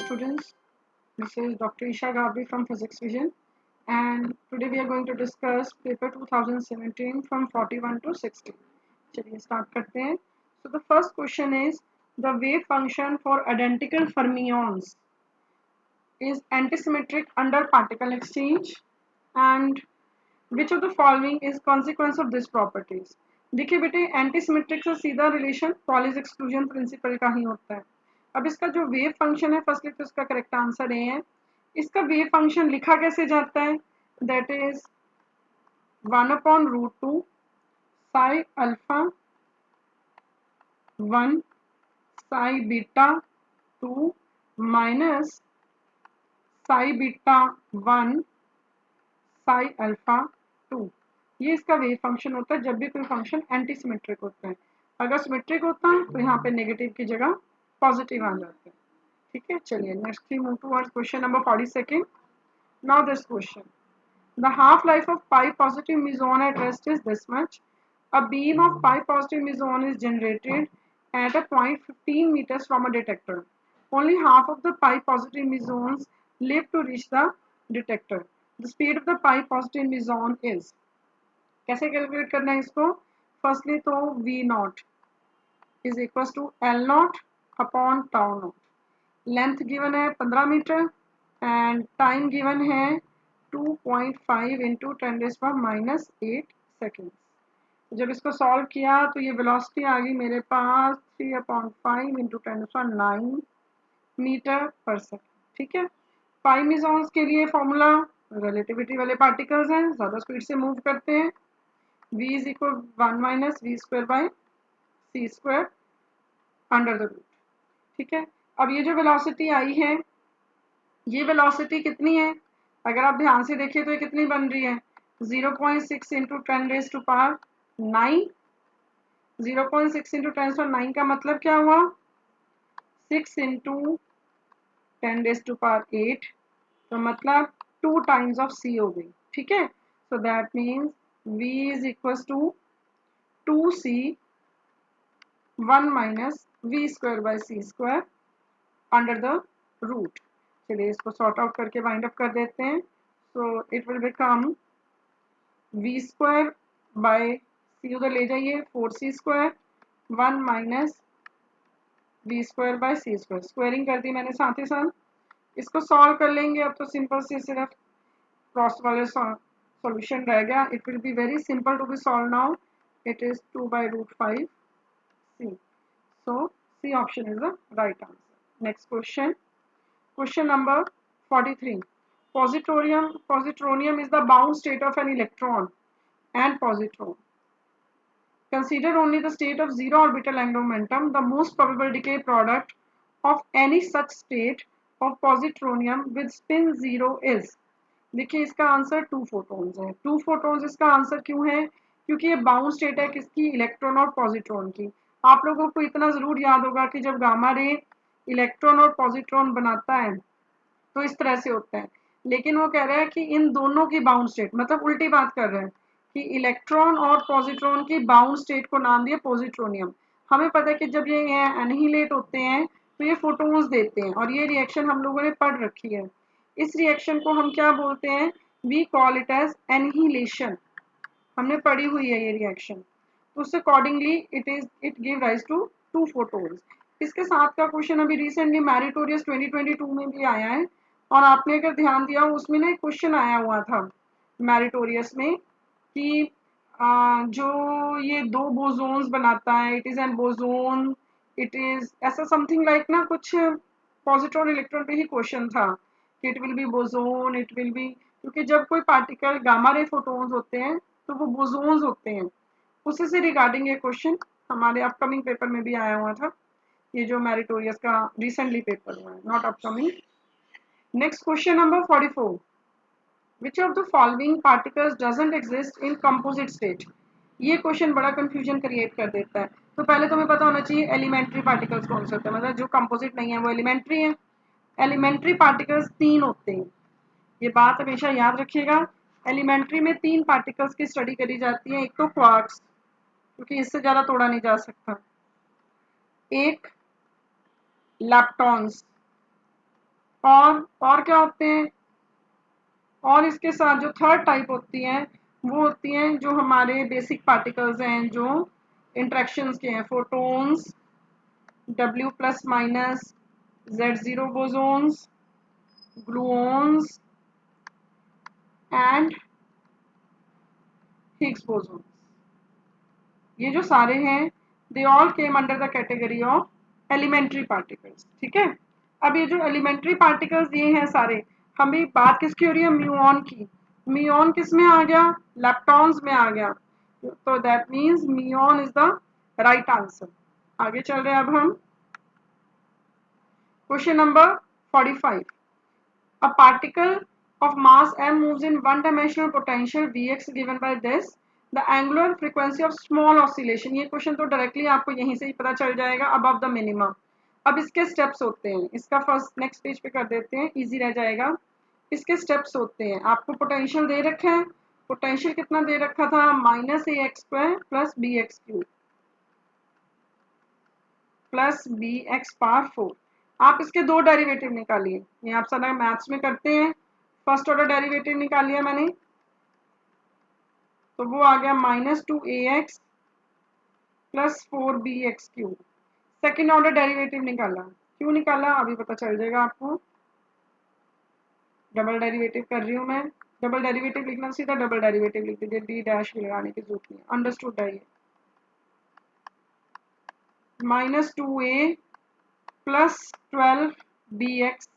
students. This is Dr. Isha Gabri from Physics Vision, and today we are going to discuss paper 2017 from 41 to 60. चलिए start करते हैं. So the first question is the wave function for identical fermions is antisymmetric under particle exchange, and which of the following is consequence of this properties. देखिए बेटे antisymmetric से सीधा relation Pauli's exclusion principle का ही होता है. अब इसका जो वेव फंक्शन है फर्स्टली तो इसका करेक्ट आंसर ए है. इसका वेव फंक्शन लिखा कैसे जाता है? That is 1/√2 Sai alpha 1 Sai beta 2 minus psi beta 1 Sai alpha 2. ये इसका वेव फंक्शन होता है जब भी कोई फंक्शन एंटी सिमेट्रिक होता है. अगर सिमेट्रिक होता है तो यहाँ पे नेगेटिव की जगह पॉजिटिव आ जाते हैं. ठीक है, चलिए next we move towards question number 42. Now this question, the half life of pi positive meson at rest is this much. A beam of pi positive meson is generated at a point 15 meters from a detector. Only half of the pi positive mesons live to reach the detector. The speed of the pi positive meson is. कैसे calculate करना है इसको? Firstly तो v naught is equal to L naught upon tau naught. Length given है 15 metre and time given है 2.5 into 10⁻⁻8 second. जब इसको solve किया तो ये वेलोसिटी आ गई मेरे पास 3/5 इंटू 10⁹ मीटर पर सेकेंड. ठीक है, पाई मेसॉन्स के लिए फॉर्मूला रिलेटिविटी वाले पार्टिकल्स हैं, ज्यादा स्पीड से मूव करते हैं. v is equal 1 - v² under the root. ठीक है, अब ये जो वेलोसिटी आई है ये वेलोसिटी कितनी है? अगर आप ध्यान से देखिए तो ये कितनी बन रही है? 0.6 इंटू 10⁻⁹ 9. 0.6 इंटू 10⁹ का मतलब क्या हुआ? 6 इंटू 10⁸ तो मतलब 2 टाइम्स ऑफ c हो गई. ठीक है, so that means v is equal to 2c 1 - v²/c² under the root. चलिए इसको सॉर्ट आउट करके वाइंड अप कर देते हैं. So it will become v² c उधर ले जाइए 4c² 1 - v²/c². स्क्वायरिंग कर दी मैंने साथ ही साथ. इसको सॉल्व कर लेंगे. अब तो सिंपल से सिर्फ क्रॉस वाले सॉल्यूशन रह गया. It will be very simple to be solve now. It is 2/√5 c. So c option is the right answer. Next question, question number 43. Positronium is the bound state of an electron and positron. Consider only the state of zero orbital angular momentum. The most probable decay product of any such state of positronium with spin 0 is. देखिए इसका answer 2 photons है. 2 photons इसका answer क्यों है? क्योंकि ये bound state है किसकी? इलेक्ट्रॉन और पॉजिट्रॉन की. आप लोगों को इतना जरूर याद होगा कि जब गामा रे इलेक्ट्रॉन और पॉजिट्रॉन बनाता है तो इस तरह से होता है, लेकिन वो कह रहा है कि इन दोनों की बाउंड स्टेट, मतलब उल्टी बात कर रहे हैं कि इलेक्ट्रॉन और पॉजिट्रॉन की बाउंड स्टेट को नाम दिया पॉजिट्रोनियम. हमें पता है कि जब ये एनहिलेट होते हैं तो ये फोटोन्स देते हैं और ये रिएक्शन हम लोगों ने पढ़ रखी है. इस रिएक्शन को हम क्या बोलते हैं? We call it as annihilation. हमने पढ़ी हुई है ये रिएक्शन. तो उससे accordingly it give rise to 2 photons. इसके साथ का क्वेश्चन अभी रिसेंटली मैरिटोरियस 2022 में भी आया है और आपने अगर ध्यान दिया उसमें ना एक क्वेश्चन आया हुआ था मैरिटोरियस में कि जो ये 2 बोसोन्स बनाता है, it is an boson, it is ऐसा समथिंग लाइक ना कुछ पॉजिट्रॉन इलेक्ट्रॉन पे ही क्वेश्चन था कि it will B boson, it will B, क्योंकि जब कोई पार्टिकल गामा रे फोटोन्स होते हैं तो वो बोसोन्स होते हैं. उसी से रिगार्डिंग ये क्वेश्चन हमारे अपकमिंग पेपर में भी आया हुआ था. ये जो मैरिटोरियस का रिसेंटली पेपर हुआ है, not upcoming. Next question number 44. Which of the following particles doesn't exist in composite state? ये क्वेश्चन बड़ा कंफ्यूजन क्रिएट कर देता है. तो पहले तुम्हें पता होना चाहिए एलिमेंट्री पार्टिकल्स कौन से होते हैं, मतलब जो कंपोजिट नहीं है वो एलिमेंट्री है. एलिमेंट्री पार्टिकल्स 3 होते हैं, ये बात हमेशा याद रखिएगा. एलिमेंट्री में 3 पार्टिकल्स की स्टडी करी जाती है. एक तो क्वार्क्स, क्योंकि इससे ज्यादा तोड़ा नहीं जा सकता. एक लैप्टॉन्स, और क्या होते हैं, और इसके साथ जो थर्ड टाइप होती हैं वो होती हैं जो हमारे बेसिक पार्टिकल्स हैं जो इंट्रैक्शंस के हैं, photons, W plus minus, Z0 bosons, gluons and Higgs bosons. ये जो सारे हैं they all came under the category of elementary particles. ठीक है, अब ये जो एलिमेंट्री पार्टिकल्स ये हैं सारे, हमें बात किसकी हो रही है, म्यूऑन की। म्यूऑन किस में आ गया, लेप्टॉन्स में आ गया, तो that means muon is the right answer. आगे चल रहे हैं अब हम question number 45। A particle of mass m moves in one-dimensional potential Vx given by this. The angular frequency of small oscillation. ये क्वेश्चन तो डायरेक्टली आपको यहीं से ही पता चल जाएगा, above the minimum। अब इसके स्टेप्स होते हैं, इसका फर्स्ट नेक्स्ट पेज पे कर देते हैं, इजी रह जाएगा। इसके स्टेप्स होते हैं, आपको पोटेंशियल दे रखा है, पोटेंशियल कितना दे रखा था, -ax² plus bx³ plus bx⁴। आप इसके दो डेरिवेटिव निकालिए, ये आप सारा मैथ्स में करते हैं। फर्स्ट ऑर्डर डेरिवेटिव निकाल लिया मैंने, तो वो आ गया -2ax plus 4bx³। Second order derivative निकाला, क्यों निकाला अभी पता चल जाएगा आपको। डबल डेरिवेटिव कर रही हूँ मैं, डबल डेरिवेटिव लिखना सीधा डबल डेरिवेटिव लिख दीजिए, डी डैश लगाने की जरूरत नहीं, अंडरस्टूड है ये। -2a plus 12bx²।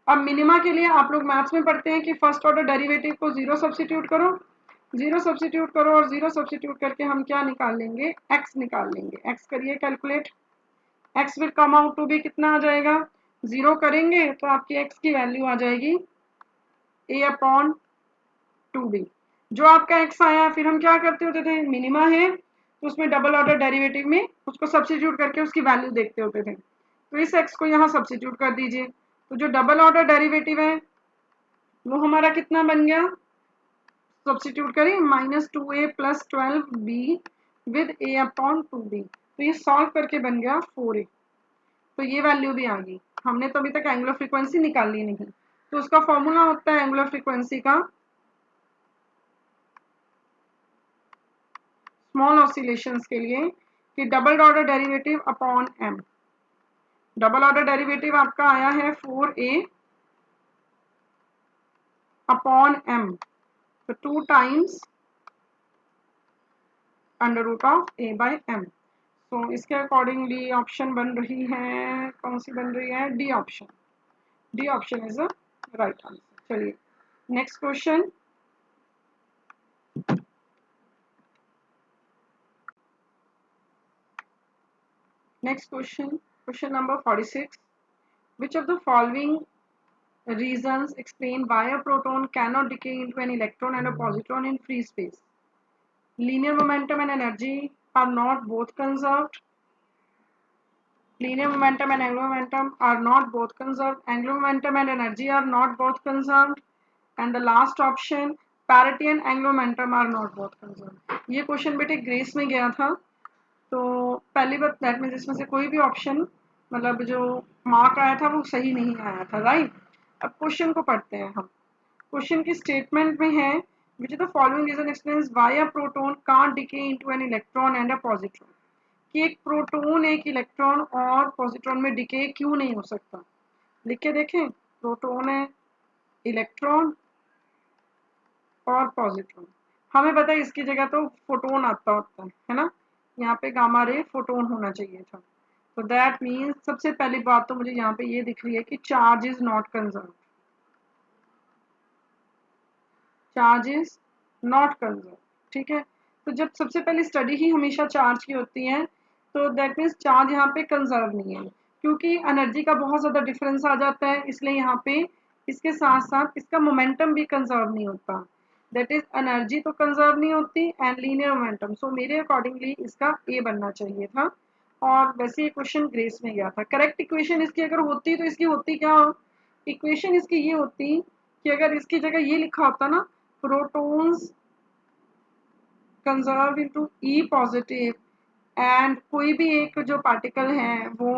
अब मिनिमा के लिए आप लोग मैथ्स में पढ़ते हैं कि फर्स्ट ऑर्डर डेरिवेटिव को जीरो सब्स्टिट्यूट करो, जीरो सब्स्टिट्यूट करो, और जीरो सब्स्टिट्यूट करके हम क्या निकाल लेंगे, x निकाल लेंगे। x करिए calculate, x will come out to be कितना आ जाएगा, जीरो करेंगे तो आपकी x की वैल्यू आ जाएगी a/2b। जो आपका x आया फिर हम क्या करते होते थे, मिनिमा है तो उसमें डबल ऑर्डर डेरिवेटिव में उसको सब्स्टिट्यूट करके उसकी वैल्यू देखते होते थे, तो इस x को यहाँ सब्स्टिट्यूट कर दीजिए, तो जो डबल ऑर्डर डेरिवेटिव है वो हमारा कितना बन गया, सब्स्टिट्यूट करें -2a plus 12b with a/2b, तो ये सॉल्व करके बन गया 4a। तो ये वैल्यू भी आ गई। हमने तो अभी तक एंगुलर फ्रीक्वेंसी निकाली नहीं, तो उसका फॉर्मूला होता है एंगुलर फ्रीक्वेंसी का स्मॉल ऑसिलेशंस के लिए कि double order derivative upon m। Double order derivative आपका आया है 4a अपॉन m, तो 2 टाइम्स √a/m। तो इसके अकॉर्डिंगली ऑप्शन बन रही है, कौन सी बन रही है, D option. D option is the right answer. चलिए next question, next question, question number 46। Which of the following reasons explain why a proton cannot decay into an electron and a positron in free space? Linear momentum and energy are not both conserved. Linear momentum and angular momentum are not both conserved. Angular momentum and energy are not both conserved. And the last option, parity and angular momentum are not both conserved. ये question बेटे grace में गया था, तो पहली बात that means इसमें से कोई भी ऑप्शन मतलब जो मार्क आया था वो सही नहीं आया था, राइट। अब क्वेश्चन को पढ़ते हैं हम। क्वेश्चन की स्टेटमेंट में है which the following reason explains why a proton can't decay into an electron and a positron, कि एक प्रोटॉन एक इलेक्ट्रॉन और पॉजिट्रॉन में डिके क्यों नहीं हो सकता। लिख के देखें, प्रोटॉन है, इलेक्ट्रॉन और पॉजिट्रॉन, हमें पता है इसकी जगह तो फोटोन आता होता है ना, यहाँ पे गामा रे फोटोन होना चाहिए था। तो दैट मीन्स सबसे पहली बात तो मुझे यहाँ पे ये दिख रही है कि charge is not conserve, charge is not conserve. ठीक है, तो जब सबसे पहली स्टडी ही हमेशा चार्ज की होती है, तो दैट मीन्स चार्ज यहाँ पे कंजर्व नहीं है, क्योंकि एनर्जी का बहुत ज़्यादा डिफरेंस आ जाता है, इसलिए यहाँ पे इसके साथ साथ इसका मोमेंटम भी कंजर्व नहीं होता। दैट इज एनर्जी तो कंजर्व नहीं होती एंड लीनियर मोमेंटम। सो मेरे अकॉर्डिंगली इसका ए बनना चाहिए था, और वैसे ये क्वेश्चन ग्रेस में गया था। करेक्ट इक्वेशन इसकी अगर होती तो इसकी होती क्या, इक्वेशन इसकी ये होती कि अगर इसकी जगह ये लिखा होता ना, protons conserve into E positive, and कोई भी एक जो पार्टिकल है वो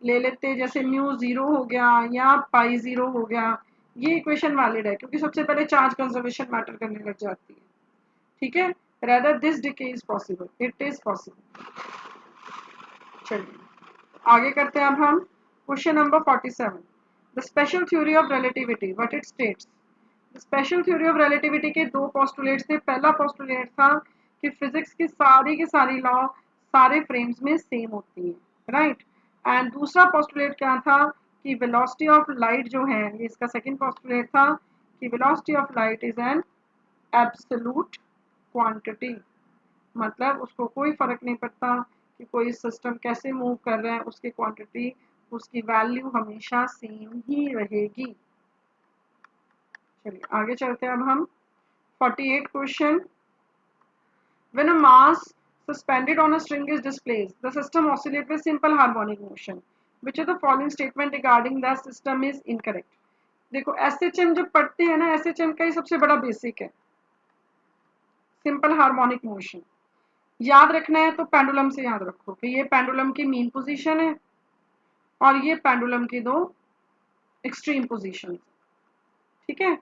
ले लेते हैं, जैसे म्यू 0 हो गया या पाई 0 हो गया, ये इक्वेशन वैलिड है क्योंकि सबसे पहले चार्ज कंजर्वेशन मैटर करने लग जाती है। ठीक है, rather this decay is possible, it is possible। चलिए आगे करते हैं अब हम question number 47। The special theory of relativity what it states. Special theory of relativity के दो पोस्टुलेट्स थे। पहला पोस्टुलेट था कि फिजिक्स की सारी लॉ सारे फ्रेम्स में सेम होती है, राइट। एंड दूसरा पोस्टुलेट क्या था कि वेलोसिटी ऑफ लाइट जो है, ये इसका सेकंड पोस्टुलेट था कि velocity of light is an absolute quantity, मतलब उसको कोई फर्क नहीं पड़ता कि कोई सिस्टम कैसे मूव कर रहा है, उसकी क्वांटिटी, उसकी वैल्यू हमेशा सेम ही रहेगी। चलिए आगे चलते हैं अब हम 48 question. When a mass suspended on a string is displaced, the system oscillates with simple harmonic motion. Which of the following statement regarding the system is incorrect? देखो SHM जब पढ़ते हैं ना, SHM का ही सबसे बड़ा बेसिक है सिंपल हार्मोनिक मोशन। याद रखना है तो पेंडुलम से याद रखो कि ये पेंडुलम की मीन पोजीशन है और ये पेंडुलम की दो एक्सट्रीम पोजीशन। ठीक है,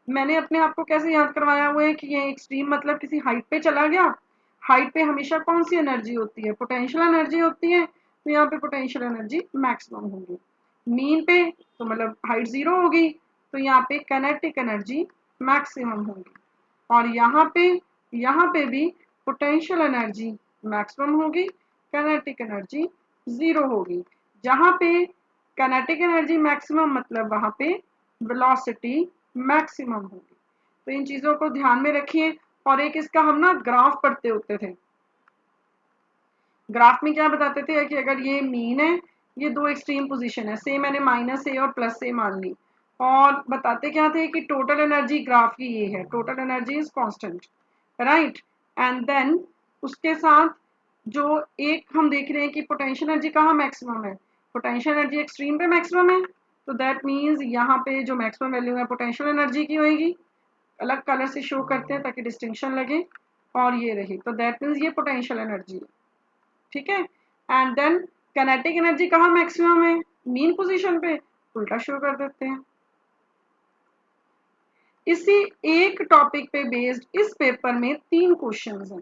मैंने अपने आप को कैसे याद करवाया हुआ है कि ये एक्सट्रीम मतलब किसी हाइट पे चला गया। हाइट पे हमेशा कौन सी एनर्जी होती है, पोटेंशियल एनर्जी होती है, तो यहाँ पे पोटेंशियल एनर्जी मैक्सिमम होगी। मीन पे तो मतलब हाइट 0 होगी, तो यहाँ पे काइनेटिक एनर्जी मैक्सिमम होगी। और यहाँ पे भी पोटेंशियल एनर्जी मैक्सिमम होगी, काइनेटिक एनर्जी 0 होगी। जहाँ पे काइनेटिक एनर्जी मैक्सिमम मतलब वहां पे वेलोसिटी मैक्सिमम होगी। तो इन चीजों को ध्यान में रखिए। और एक इसका हम ना ग्राफ पढ़ते होते थे। ग्राफ में क्या बताते थे कि अगर ये मीन है, ये दो एक्सट्रीम पोजीशन है, से मैंने माइनस ए और प्लस ए मान ली, और बताते क्या थे कि टोटल एनर्जी ग्राफ की ये है, total energy is constant, right. And then उसके साथ जो एक हम देख रहे हैं कि पोटेंशियल एनर्जी कहाँ मैक्सिमम है, पोटेंशियल एनर्जी एक्सट्रीम पे मैक्सिमम है, तो दैट मीन्स यहाँ पे जो मैक्सिमम वैल्यू है पोटेंशियल एनर्जी की होगी। अलग कलर से शो करते हैं ताकि डिस्टिंक्शन लगे, और ये रही, तो दैट मीन्स ये पोटेंशियल एनर्जी है। ठीक है, एंड देन काइनेटिक एनर्जी कहाँ मैक्सिमम है, मीन पोजीशन पे, उल्टा शो कर देते हैं। इसी एक टॉपिक पे बेस्ड इस पेपर में 3 क्वेश्चंस हैं,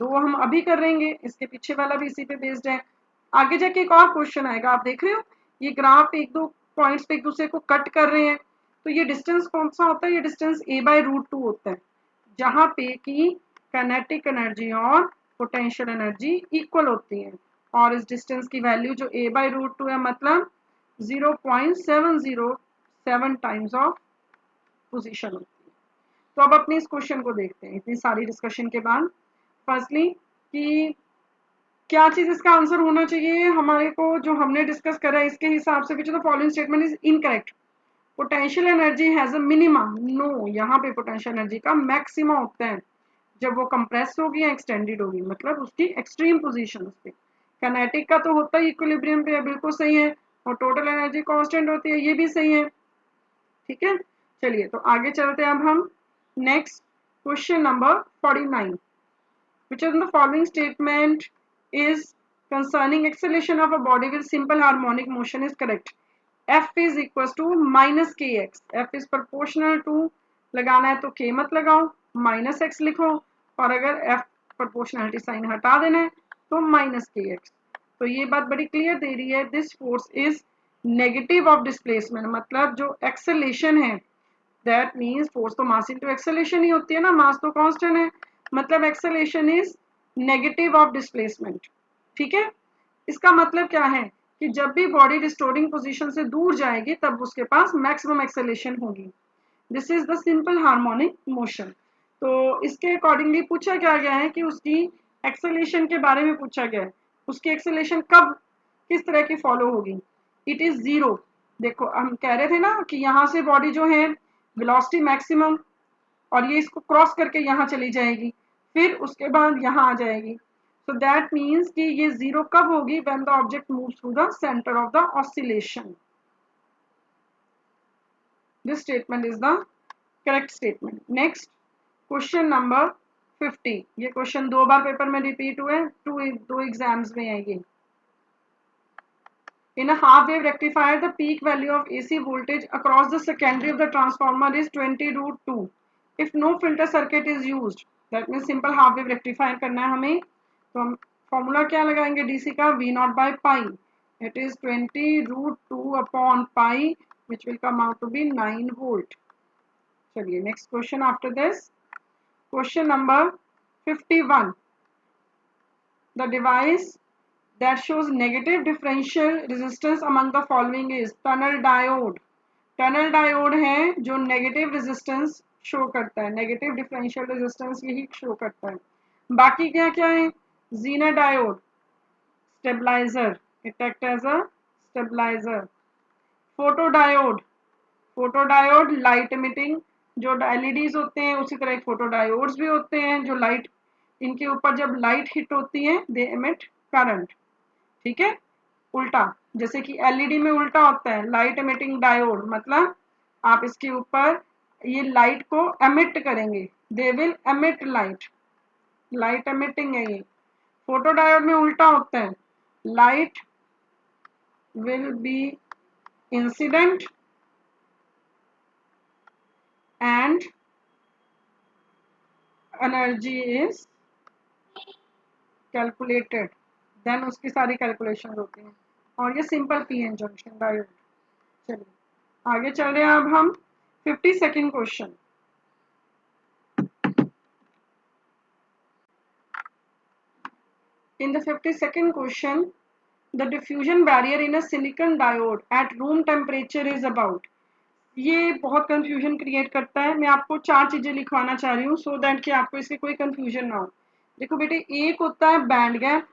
2 हम अभी कर रहेंगे, इसके पीछे वाला भी इसी पे बेस्ड है। आगे जाके एक और क्वेश्चन आएगा, आप देख रहे हो ये ग्राफ एक दो पॉइंट्स पे एक दूसरे को कट कर रहे हैं, तो ये डिस्टेंस कौन सा होता है, ये डिस्टेंस a/√2 होता है, जहां पे कि काइनेटिक एनर्जी और पोटेंशियल एनर्जी इक्वल होती है। और इस डिस्टेंस की वैल्यू जो a/√2 है मतलब 0.707 टाइम्स ऑफ पोजीशन होती है। तो अब अपने इस क्वेश्चन को देखते हैं इतनी सारी डिस्कशन के बाद। फर्स्टली कि क्या चीज इसका आंसर होना चाहिए हमारे को, जो हमने डिस्कस करा है इसके हिसाब से which the following statement is incorrect. Potential energy has a minima, no, यहाँ पे पोटेंशियल एनर्जी का मैक्सिमा होता है जब वो कंप्रेस होगी या एक्सटेंडेड होगी, मतलब उसकी एक्सट्रीम पोजीशन पे। काइनेटिक का तो होता है इक्विलिब्रियम पे, बिल्कुल सही है, और टोटल एनर्जी कांस्टेंट होती है, ये भी सही है। ठीक है, चलिए तो आगे चलते हैं अब हम next question number 49। Which of the following statement is concerning acceleration of a body with simple harmonic motion is correct? F is equals to minus kx, F is proportional to, लगाना है तो k मत लगाओ, minus x लिखो, और अगर F proportionality sign हटा देना है तो minus kx। तो ये बात बड़ी क्लियर दे रही है, this force is negative of displacement, मतलब जो एक्सेलेशन है, दैट मीन्स फोर्स तो मास इनटू एक्सेलेशन ही होती है ना, मास तो कांस्टेंट है, मतलब acceleration is negative of displacement. ठीक है, इसका मतलब क्या है कि जब भी बॉडी रिस्टोरिंग पोजीशन से दूर जाएगी तब उसके पास मैक्सिमम एक्सेलेशन होगी। This is the simple harmonic motion. तो इसके अकॉर्डिंगली पूछा क्या गया है कि उसकी एक्सेलेशन के बारे में पूछा गया है, उसकी एक्सेलेशन कब किस तरह की फॉलो होगी, इट इज 0। देखो हम कह रहे थे ना कि यहाँ से बॉडी जो है वेलोसिटी मैक्सिमम, और ये इसको क्रॉस करके यहाँ चली जाएगी, फिर उसके बाद यहाँ आ जाएगी। सो दैट मीन्स कि ये 0 कब होगी, when the object moves through the centre of the oscillation. This statement is the correct statement. Next question number 50। ये क्वेश्चन 2 बार पेपर में रिपीट हुए, दो एग्जाम्स में है ये। In a half wave rectifier, the peak value of AC voltage across the secondary of the transformer is 20 root 2. If no filter circuit is used, that means simple half wave rectifier करना है हमें, तो हम formula क्या लगाएंगे DC का, V not by pi, it is 20 root 2 upon pi, which will come out to be 9 volt. चलिए next question after this, question number 51. The device that shows negative differential resistance among the following is tunnel diode. Tunnel diode है जो negative resistance show करता है, negative differential resistance यही show करता है. बाकी क्या क्या है, zener diode stabiliser, it act as a stabiliser. Photodiode, photodiode light emitting, जो एलईडीज होते हैं उसी तरह फोटोडायोड्स भी होते हैं जो लाइट, इनके ऊपर जब लाइट हिट होती है दे एमिट करंट. ठीक है, उल्टा जैसे कि एलईडी में उल्टा होता है, लाइट एमिटिंग डायोड, मतलब आप इसके ऊपर ये लाइट को एमिट करेंगे, they will emit light, light emitting है ये. फोटोडायोड में उल्टा होता है, light will be incident and energy is calculated, then उसकी सारी कैलकुलेशन होती हैं. और ये सिंपल पीएन जंक्शन डायोड. चलिए आगे चल रहे हैं अब हम 52nd question. In the 52nd question, the diffusion barrier in a silicon diode at room temperature is about. ये बहुत कंफ्यूजन क्रिएट करता है. मैं आपको चार चीजें लिखवाना चाह रही हूँ सो दैट कि आपको इसकी कोई कंफ्यूजन ना हो. देखो बेटे, एक होता है बैंड गैप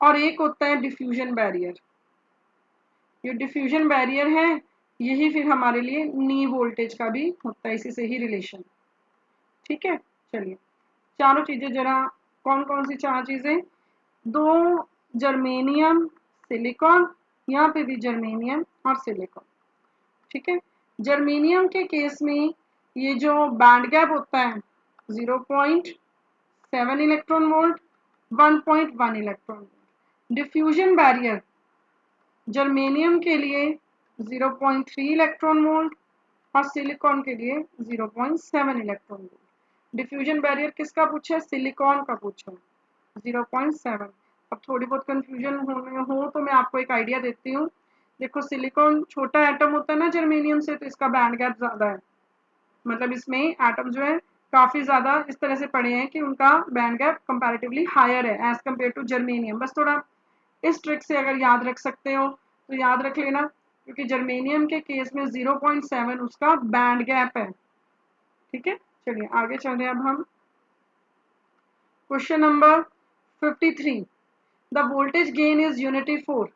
और एक होता है डिफ्यूजन बैरियर. ये डिफ्यूजन बैरियर है, यही फिर हमारे लिए नी वोल्टेज का भी होता है, इसी से ही रिलेशन. ठीक है, चलिए चारों चीजें जरा, कौन कौन सी चार चीजें, दो जर्मेनियम सिलिकॉन, यहाँ पे भी जर्मेनियम और सिलिकॉन. ठीक है, जर्मेनियम के केस में ये जो बैंड गैप होता है 0.7 electron volt, 1.1 electron volt. Diffusion barrier germanium के लिए 0.3 इलेक्ट्रॉन वोल्ट और सिलिकॉन के लिए 0.7 इलेक्ट्रॉन वोल्ट. डिफ्यूजन बैरियर किसका पूछा है, सिलिकॉन का पूछा है, 0.7. अब थोड़ी बहुत कंफ्यूजन हो तो मैं आपको एक आइडिया देती हूँ. देखो सिलिकॉन छोटा एटम होता है ना जर्मेनियम से, तो इसका बैंड गैप ज्यादा है, मतलब इसमें एटम जो है काफी ज्यादा इस तरह से पड़े हैं कि उनका बैंड गैप कंपैरेटिवली हायर है एज कम्पेयर टू जर्मेनियम. बस थोड़ा इस ट्रिक से अगर याद रख सकते हो तो याद रख लेना, क्योंकि जर्मेनियम के केस में 0.7 उसका बैंड गैप है. ठीक है, चलिए आगे चल रहे हैं अब हम. Question number 53. The voltage gain is unity 4.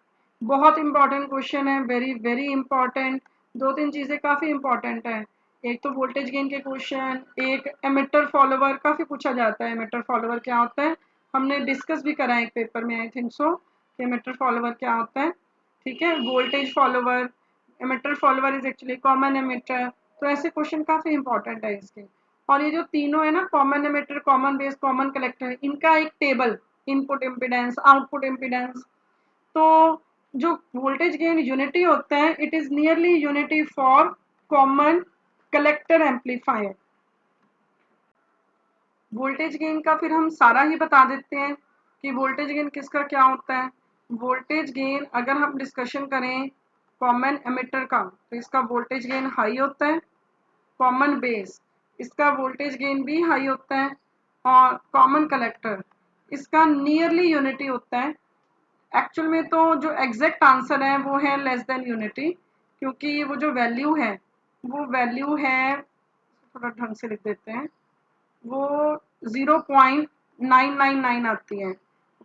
बहुत इंपॉर्टेंट क्वेश्चन है, वेरी वेरी इंपॉर्टेंट. दो तीन चीजें काफी इंपॉर्टेंट है. एक तो वोल्टेज गेन के क्वेश्चन, एक एमिटर फॉलोवर काफी पूछा जाता है. एमिटर फॉलोवर क्या होता है, हमने डिस्कस भी करा है एक पेपर में, आई थिंक सो, कि एमिटर फॉलोवर क्या होता है. ठीक है, voltage follower, emitter follower is actually common emitter. तो ऐसे क्वेश्चन काफी इंपॉर्टेंट है इसके. और ये जो तीनों है ना, common emitter, common base, common collector, इनका एक table, input impedance, output impedance. तो जो वोल्टेज गेन यूनिटी होता है, it is nearly unity for common collector amplifier. Voltage gain का फिर हम सारा ही बता देते हैं कि वोल्टेज गेन किसका क्या होता है. वोल्टेज गेन अगर हम डिस्कशन करें कॉमन एमिटर का, तो इसका वोल्टेज गेन हाई होता है. कॉमन बेस, इसका वोल्टेज गेन भी हाई होता है. और कॉमन कलेक्टर, इसका नियरली यूनिटी होता है. एक्चुअल में तो जो एग्जैक्ट आंसर है वो है लेस देन यूनिटी, क्योंकि वो जो वैल्यू है, वो वैल्यू है, थोड़ा ढंग से लिख देते हैं, वो 0.999 आती है.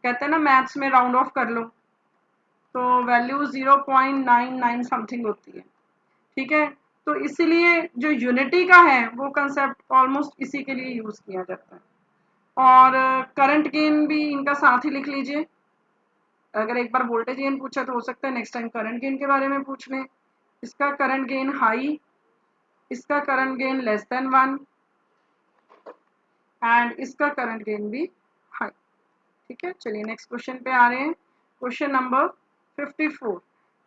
कहते हैं ना मैथ्स में राउंड ऑफ कर लो, तो वैल्यू 0.99 समथिंग होती है. ठीक है, तो इसीलिए जो यूनिटी का है वो कंसेप्ट ऑलमोस्ट इसी के लिए यूज किया जाता है. और करंट गेन भी इनका साथ ही लिख लीजिए. अगर एक बार वोल्टेज गेन पूछा तो हो सकता है नेक्स्ट टाइम करंट गेन के बारे में पूछ लें. इसका करंट गेन हाई, इसका current gain less than 1 and इसका करंट गेन भी हाई. ठीक है, चलिए नेक्स्ट क्वेश्चन पे आ रहे हैं। Question number 54,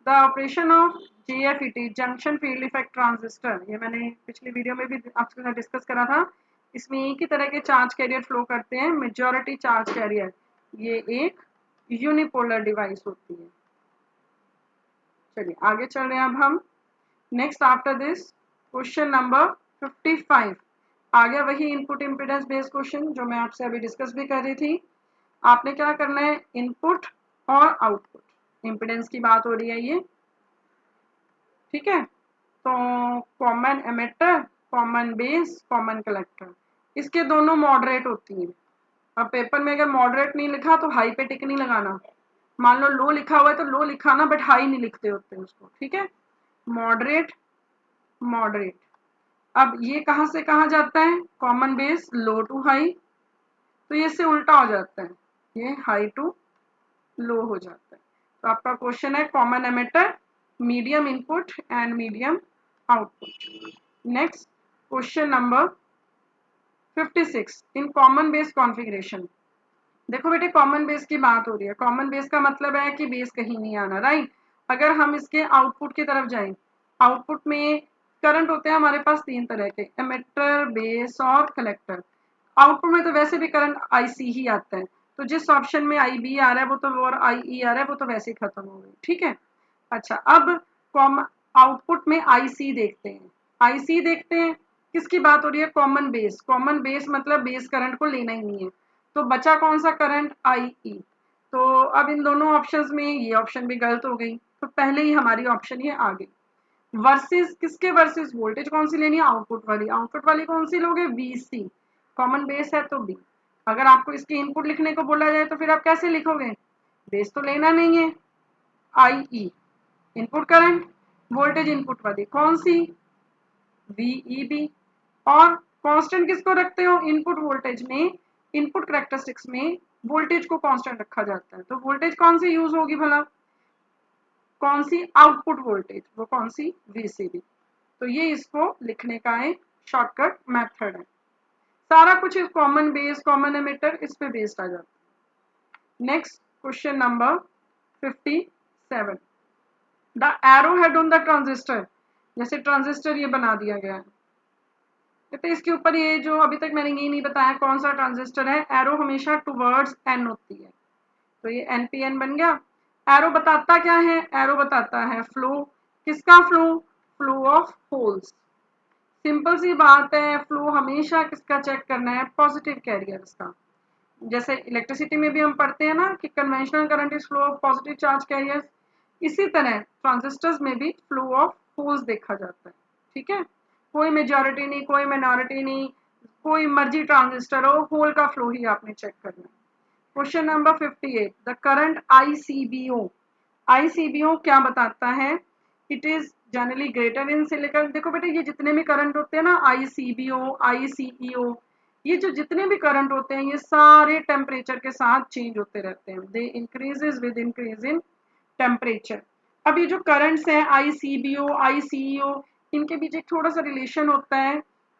the operation of JFET junction field effect transistor, ये मैंने पिछली वीडियो में भी आपके साथ डिस्कस करा था। इसमें एक ही तरह के चार्ज कैरियर फ्लो करते हैं, मेजॉरिटी चार्ज कैरियर। ये एक यूनिपोलर डिवाइस होती है। चलिए आगे चल रहे हैं अब हम। Next after this question number 55 आ गया वही इनपुट इम्पीडेंस बेस्ड क्वेश्चन जो मैं आपसे अभी डिस्कस भी कर रही थी। आपने क्या करना है, इनपुट और आउटपुट, इम्पीडेंस की बात हो रही है ये, ठीक है। तो common emitter, common base, common collector, इसके दोनों मॉडरेट होती हैं। अब पेपर में अगर मॉडरेट नहीं लिखा तो हाई पे टिक नहीं लगाना। मान लो लो लिखा हुआ है तो लो लिखाना, बट हाई नहीं लिखते होते उसको, ठीक है। Moderate, moderate. अब ये कहाँ से कहाँ जाता है, common base low to high, तो ये इससे उल्टा हो जाता है, ये हाई टू लो हो जाता है। तो आपका क्वेश्चन है common emitter, medium input and medium output. Next question number 56, in common base configuration. देखो बेटे कॉमन बेस की बात हो रही है, कॉमन बेस का मतलब है कि बेस कहीं नहीं आना, राइट। अगर हम इसके आउटपुट की तरफ जाएं, आउटपुट में करंट होते हैं हमारे पास तीन तरह के, एमिटर, बेस और कलेक्टर। आउटपुट में तो वैसे भी करंट IC ही आता है, तो जिस ऑप्शन में IB आ रहा है वो तो, और IE आ रहा है वो तो वैसे ही खत्म हो गई, ठीक है। अच्छा अब कॉमन आउटपुट में IC देखते हैं, IC देखते हैं, किसकी बात हो रही है, कॉमन बेस। कॉमन बेस मतलब बेस करंट को लेना ही नहीं है, तो बचा कौन सा करंट, IE। तो अब इन दोनों ऑप्शंस में ये ऑप्शन भी गलत हो गई, तो पहले ही हमारी ऑप्शन ये आ गई। वर्सेस किसके, वर्सेस वोल्टेज कौन सी लेनी है, आउटपुट वाली। आउटपुट वाली कौन सी लोगे, VC, कॉमन बेस है तो B। अगर आपको इसकी इनपुट लिखने को बोला जाए तो फिर आप कैसे लिखोगे, बेस तो लेना नहीं है, IE input current, voltage input वाली कौन सी, VEB। और कांस्टेंट किसको रखते हो, इनपुट वोल्टेज में, इनपुट कैरेक्टरिस्टिक्स में वोल्टेज को कांस्टेंट रखा जाता है, तो वोल्टेज कौन सी यूज होगी भला, कौन सी, आउटपुट वोल्टेज, वो कौन सी, VCB। तो ये इसको लिखने का एक शॉर्टकट मेथड है। सारा कुछ इस कॉमन बेस, कॉमन एमिटर, इस पे बेस्ड आ जाता है। Next question number 57, the arrow head on the transistor, जैसे ट्रांजिस्टर ये बना दिया गया है, तो इसके ऊपर ये जो अभी तक मैंने ये नहीं बताया कौन सा ट्रांजिस्टर है, एरो हमेशा टुवर्ड्स N होती है, तो ये NPN बन गया। एरो बताता क्या है, एरो बताता है फ्लो, किसका flow, flow of holes. Simple सी बात है, फ्लो हमेशा किसका चेक करना है, पॉजिटिव कैरियर्स का। जैसे इलेक्ट्रिसिटी में भी हम पढ़ते हैं ना कि conventional current is flow of positive charge carriers, इसी तरह ट्रांजिस्टर्स में भी फ्लो ऑफ होल्स देखा जाता है, ठीक है। कोई मेजॉरिटी नहीं, कोई माइनॉरिटी नहीं, कोई मर्जी ट्रांजिस्टर हो, होल का फ्लो ही आपने चेक करना है। Question number 58, the current ICBO क्या बताता है, it is generally greater in silicon. देखो बेटे ये जितने भी करंट होते हैं ना, ICBO, ICEO, ये जो जितने भी करंट होते हैं ये सारे टेम्परेचर के साथ चेंज होते रहते हैं, they increases with increase in temperature. अब ये जो करंट्स हैं ICBO, ICEO, इनके बीच एक थोड़ा सा रिलेशन होता है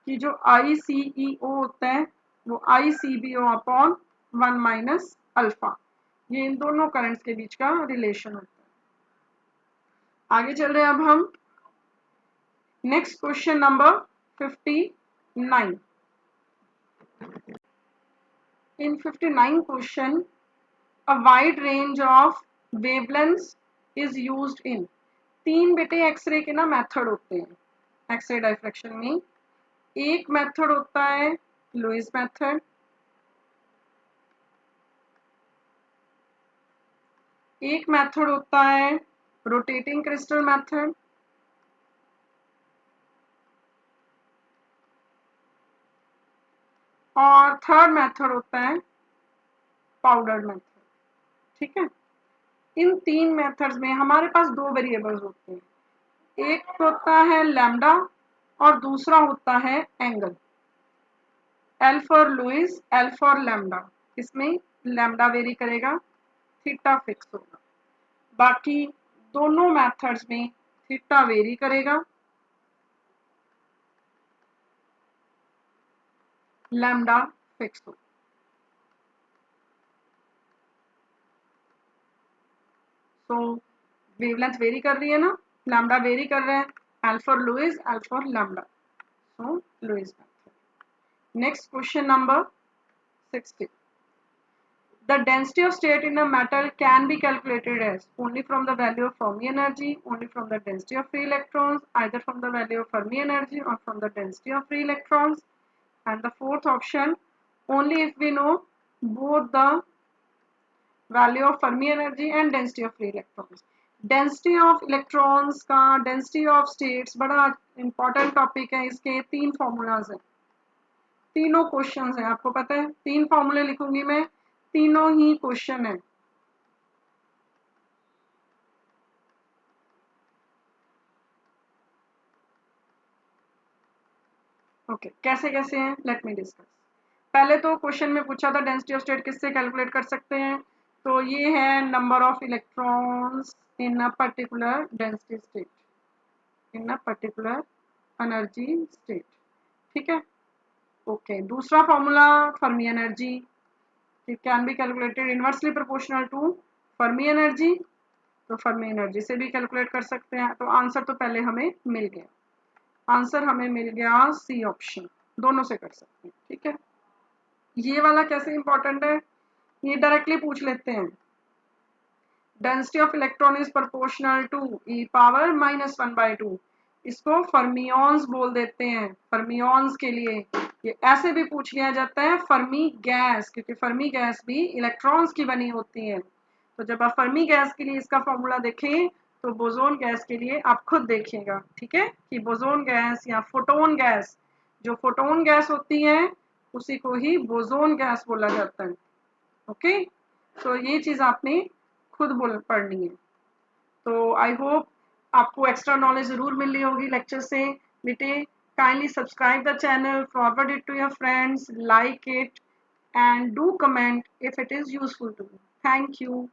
कि जो ICEO होता है वो ICBO अपॉन 1 माइनस अल्फा, ये इन दोनों करंट्स के बीच का रिलेशन होता है। आगे चल रहे हैं अब हम। Next question number 59, in 59 question, a wide range of wavelengths is used in। तीन बेटे एक्सरे के ना मेथड होते हैं एक्सरे डायफ्रैक्शन में। एक मेथड होता है लुईस मेथड, एक मेथड होता है रोटेटिंग क्रिस्टल मेथड, और थर्ड मेथड होता है पाउडर मेथड, ठीक है। इन तीन मेथड्स में हमारे पास दो वेरिएबल्स होते हैं, एक होता है लैम्डा और दूसरा होता है angle. L for Lewis, L for lambda, इसमें लैम्डा वेरी करेगा, थीटा फिक्स होगा। बाकी दोनों मेथड्स में थीटा वेरी करेगा, लैम्डा फिक्स होगा। तो वेवलेंथ वेरी कर रही है ना, लैम्डा वेरी कर रहा है, L for Lewis, L for lambda, so Lewis method. Next question number 60. The density of state in a metal can be calculated as only from the value of Fermi energy, only from the density of free electrons, either from the value of Fermi energy or from the density of free electrons. And the fourth option, only if we know both the value of Fermi energy and density of free electrons. Density of electrons का density of states बड़ा important topic है, इसके 3 formulas हैं, तीनों questions हैं, आपको पता है 3 फॉर्मूले लिखूंगी मैं, तीनों ही क्वेश्चन है। ओके कैसे कैसे हैं, लेट मी डिस्कस। पहले तो क्वेश्चन में पूछा था डेंसिटी ऑफ स्टेट किससे कैलकुलेट कर सकते हैं, तो ये है number of electrons in a particular density state, in a particular energy state, ठीक है। ओके दूसरा formula Fermi energy, it can be calculated inversely proportional to Fermi energy, तो फर्मी एनर्जी से भी कैलकुलेट कर सकते हैं। तो आंसर तो पहले हमें मिल गया, आंसर हमें मिल गया सी ऑप्शन, दोनों से कर सकते हैं, ठीक है। ये वाला कैसे इंपॉर्टेंट है, ये डायरेक्टली पूछ लेते हैं, density of electron is proportional to E power -1/2, इसको फर्मियॉन्स बोल देते हैं, फर्मियॉन्स के लिए। ये ऐसे भी पूछ लिया जाता है फर्मी गैस, क्योंकि फर्मी गैस भी इलेक्ट्रॉन्स की बनी होती है। तो जब आप फर्मी गैस के लिए इसका फॉर्मूला देखें तो बोसोन गैस के लिए आप खुद देखिएगा, ठीक है, कि बोसोन गैस या फोटोन गैस, जो फोटोन गैस होती है उसी को ही बोसोन गैस बोला जाता है। ओके तो ये चीज आपने खुद बोल पढ़नी है। तो आई होप आपको एक्स्ट्रा नॉलेज जरूर मिल रही होगी लेक्चर से। बेटे kindly subscribe the channel, forward it to your friends, like it and do comment if it is useful to you. Thank you.